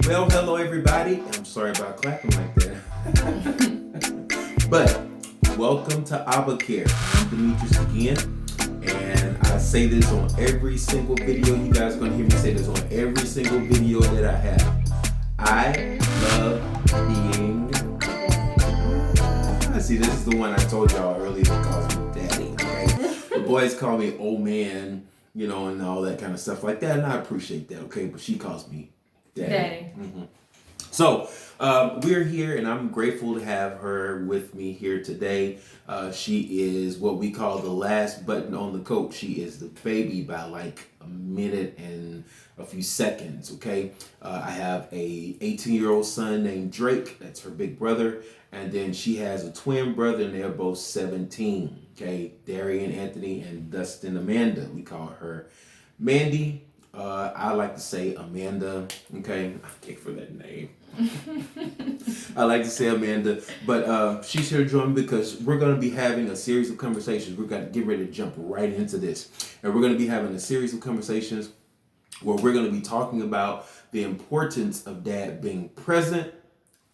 Well, hello everybody. I'm sorry about clapping like that. But welcome to A.B.B.A. I'm Demetrius again. And I say this on every single video. You guys are going to hear me say this on every single video that I have. I love being... See, this is the one I told y'all earlier that calls me daddy, okay? The boys call me old man, you know, and all that kind of stuff like that. And I appreciate that, okay? But she calls me daddy. Mm-hmm. So, we're here, and I'm grateful to have her with me here today. She is what we call the last button on the coat. She is the baby by like a minute and a few seconds, okay? I have a 18-year-old son named Drake. That's her big brother. And then she has a twin brother, and they're both 17, okay? Darian Anthony and Dustin Amanda. We call her Mandy. I like to say Amanda, okay? I can't for that name. I like to say Amanda, but she's here to join me because we're going to be having a series of conversations. We're going to get ready to jump right into this. And we're going to be having a series of conversations where we're going to be talking about the importance of dad being present,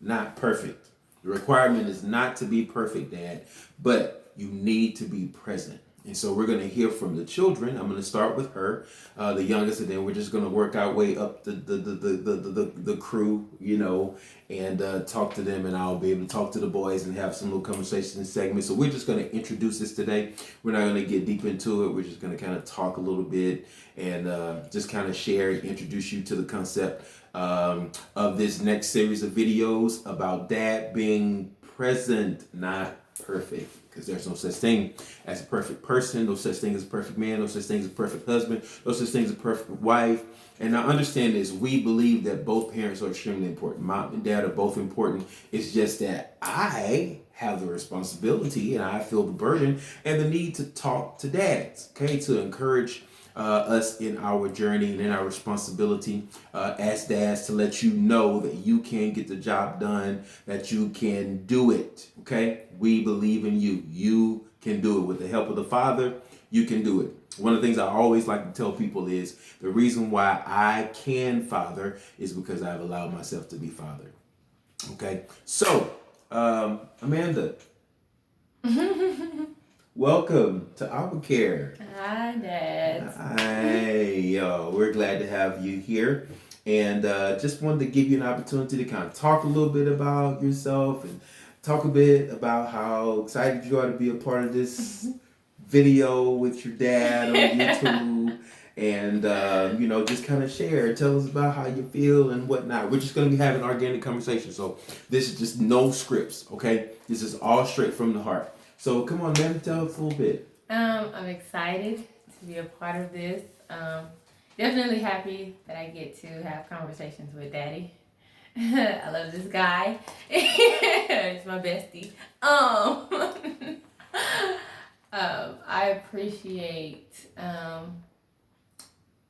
not perfect. The requirement is not to be perfect, Dad, but you need to be present. And so we're going to hear from the children. I'm going to start with her, the youngest, and then we're just going to work our way up the crew, you know, and talk to them. And I'll be able to talk to the boys and have some little conversation segments. So we're just going to introduce this today. We're not going to get deep into it. We're just going to kind of talk a little bit and just kind of share and introduce you to the concept of this next series of videos about dad being present, not perfect. Because there's no such thing as a perfect person, no such thing as a perfect man, no such thing as a perfect husband, no such thing as a perfect wife. And I understand this. We believe that both parents are extremely important. Mom and dad are both important. It's just that I have the responsibility and I feel the burden and the need to talk to dads, okay, to encourage us in our journey and in our responsibility as dads, to let you know that you can get the job done, that you can do it, okay? We believe in you. You can do it. With the help of the Father, you can do it. One of the things I always like to tell people is the reason why I can father is because I've allowed myself to be fathered, okay? So, Amanda. Welcome to A.B.B.A. Hi, Dad. Hi, we're glad to have you here. And just wanted to give you an opportunity to kind of talk a little bit about yourself and talk a bit about how excited you are to be a part of this video with your dad on YouTube. And, you know, just kind of share. Tell us about how you feel and whatnot. We're just going to be having organic conversation. So this is just no scripts, okay? This is all straight from the heart. So come on, man, tell us a little bit. I'm excited to be a part of this. Definitely happy that I get to have conversations with Daddy. I love this guy. He's my bestie. I appreciate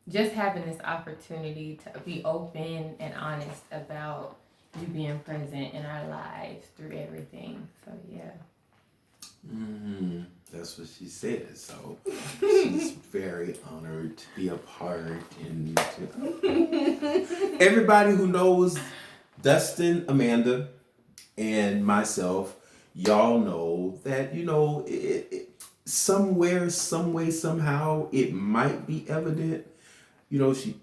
just having this opportunity to be open and honest about you being present in our lives through everything. So yeah. That's what she said. So she's very honored to be a part. And everybody who knows Dustin, Amanda, and myself, y'all know that, you know, somewhere, some way, somehow, it might be evident. You know, she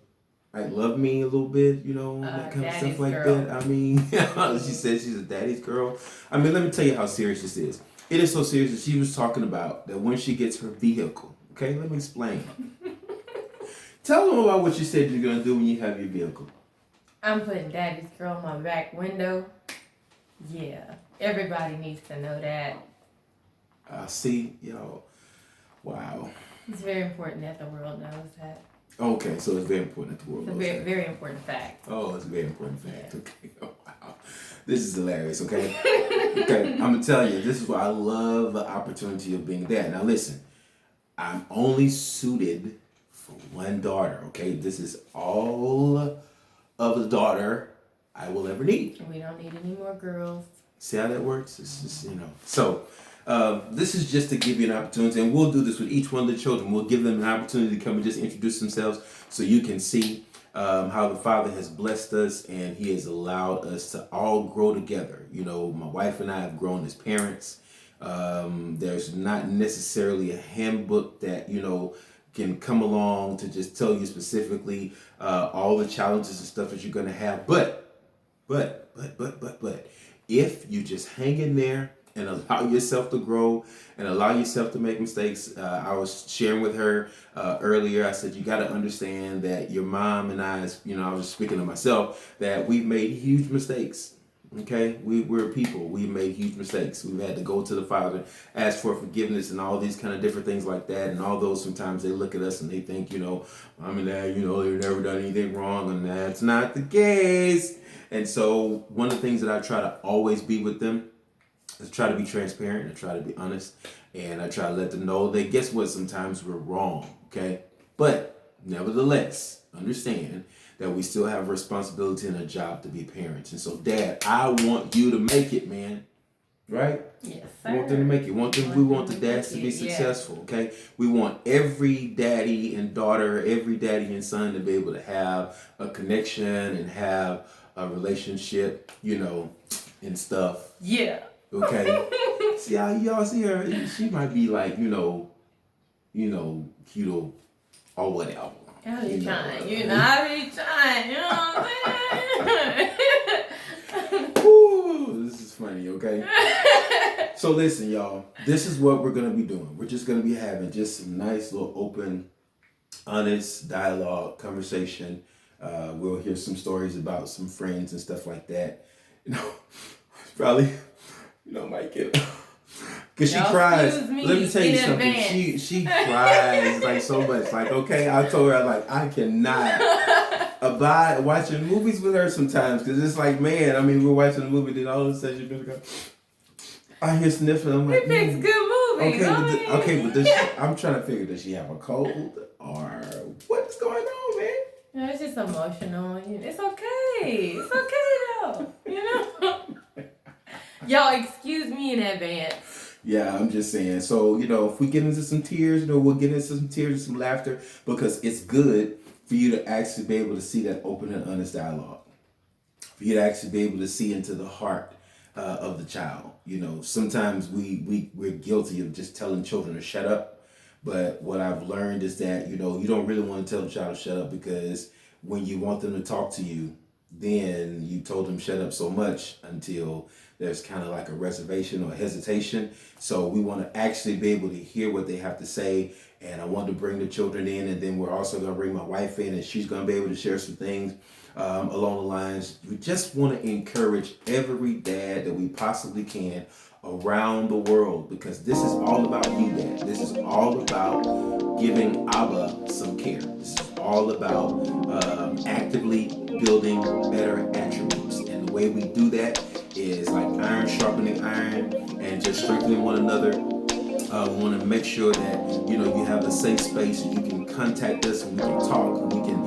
might love me a little bit, you know, that kind of stuff like girl. that. I mean, she said she's a daddy's girl. I mean, let me tell you how serious this is. It is so serious that she was talking about that when she gets her vehicle. Okay, let me explain. Tell them about what you said you're going to do when you have your vehicle. I'm putting Daddy's girl on my back window. Yeah, everybody needs to know that. See, yo, wow. It's very important that the world knows that. Okay, so it's very important that the world knows that. It's a very important fact. Oh, it's a very important fact. Yeah. Okay, oh, wow. This is hilarious, okay? Okay, I'm going to tell you, this is why I love the opportunity of being a dad. Now listen, I'm only suited for one daughter, okay? This is all of the daughter I will ever need. We don't need any more girls. See how that works? It's just, you know. So, this is just to give you an opportunity, and we'll do this with each one of the children. We'll give them an opportunity to come and just introduce themselves so you can see how the Father has blessed us and He has allowed us to all grow together. You know, my wife and I have grown as parents. There's not necessarily a handbook that, you know, can come along to just tell you specifically all the challenges and stuff that you're going to have. But, if you just hang in there and allow yourself to grow and allow yourself to make mistakes. I was sharing with her earlier. I said, you got to understand that your mom and I, you know, I was speaking to myself, that we've made huge mistakes. Okay, we're people. We've made huge mistakes. We've had to go to the Father, ask for forgiveness, and all these kind of different things like that. And all those, sometimes they look at us and they think, you know, Mom and Dad, you know, they've never done anything wrong, and that's not the case. And so one of the things that I try to always be with them is try to be transparent and try to be honest, and I try to let them know that, guess what, sometimes we're wrong. Okay, but nevertheless, understand that we still have a responsibility and a job to be parents. And so, Dad, I want you to make it, man. Right? Yes, sir. We want them to make it. We want the dads to be successful, okay? We want every daddy and daughter, every daddy and son to be able to have a connection and have a relationship, you know, and stuff. Yeah. Okay? See how y'all see her? She might be like, you know, cute or whatever. I be trying, I be trying, you know what I'm saying? Ooh, this is funny, okay? So listen, y'all, this is what we're going to be doing. We're just going to be having just some nice little open, honest dialogue, conversation. We'll hear some stories about some friends and stuff like that. You know, probably, might get... Because she cries. Let me tell you something. She cries like so much. Like, okay, I told her, like, I cannot abide watching movies with her sometimes. Because it's like, man, I mean, we're watching a movie, then all of a sudden she's going, I hear sniffling. I'm like, it makes good movies. But I'm trying to figure, does she have a cold? Or what's going on, man? No, it's just emotional. It's okay. It's okay, though. You know? Y'all, excuse me in advance. Yeah, I'm just saying. So, if we get into some tears, we'll get into some tears and some laughter, because it's good for you to actually be able to see that open and honest dialogue. For you to actually be able to see into the heart of the child. Sometimes we're guilty of just telling children to shut up. But what I've learned is that, you don't really want to tell the child to shut up, because when you want them to talk to you, then you told them shut up so much until there's kind of like a reservation or hesitation. So we want to actually be able to hear what they have to say. And I want to bring the children in, and then we're also going to bring my wife in, and she's going to be able to share some things along the lines. We just want to encourage every dad that we possibly can around the world, because this is all about you, Dad. This is all about giving A.B.B.A some care. This is all about actively building better attributes. And the way we do that is like iron sharpening iron and just strengthening one another. We want to make sure that, you have a safe space and you can contact us and we can talk and we can,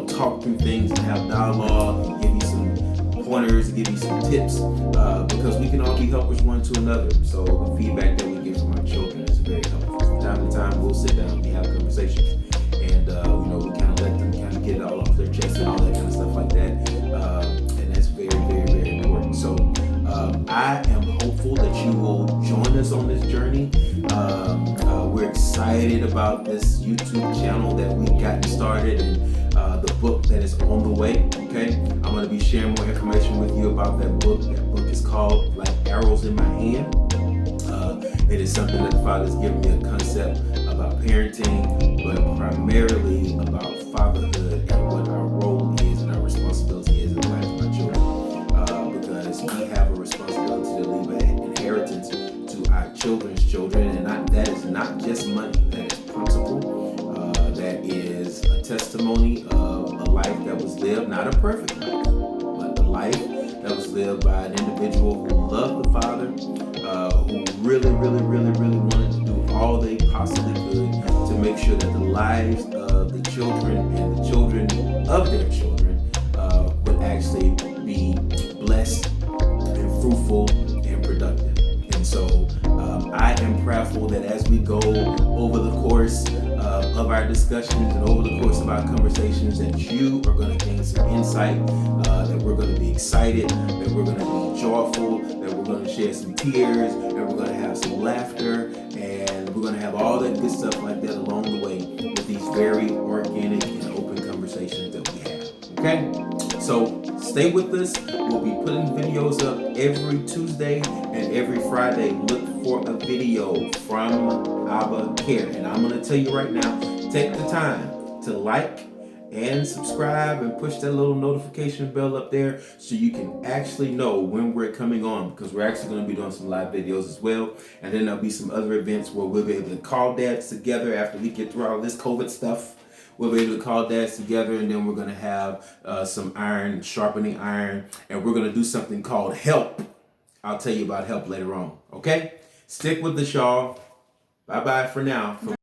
talk through things and have dialogue and give you some pointers, give you some tips, because we can all be helpers one to another. So the feedback that we get from our children is very helpful. From time to time, we'll sit down, we have conversations, and we kind of let them kind of get it all off their chest and all that kind of stuff like that. And that's very, very, very important. So I am hopeful that you will join us on this journey. We're excited about this YouTube channel that we've gotten started, and the book that is on the way. Okay, I'm going to be sharing more information with you about that book. That book is called Like Arrows in My Hand. It is something that the Father's given me a concept about parenting, but primarily about fatherhood and what our role is and our responsibility is in the life of our children. Because we have a responsibility to leave an inheritance to our children's children, and that is not just money. That is principle. That is a testimony of a life that was lived, not a perfect life, but a life that was lived by an individual who loved the Father, who really, really, really, really wanted to do all they possibly could to make sure that the lives of the children and the children of their children would actually be blessed and fruitful and productive. And so I am prayerful that as we go over the course of of our discussions and over the course of our conversations that you are going to gain some insight, that we're going to be excited, that we're going to be joyful, that we're going to share some tears, and we're going to have some laughter, and we're going to have all that good stuff like that along the way with these very organic and open conversations that we have. Okay? So stay with us. We'll be putting videos up every Tuesday and every Friday. Look for a video from A.B.B.A. And I'm going to tell you right now, take the time to like and subscribe and push that little notification bell up there so you can actually know when we're coming on, because we're actually going to be doing some live videos as well. And then there'll be some other events where we'll be able to call dads together after we get through all this COVID stuff. We'll be able to call dads together, and then we're going to have some iron, sharpening iron, and we're going to do something called help. I'll tell you about help later on, okay? Stick with us, y'all. Bye-bye for now.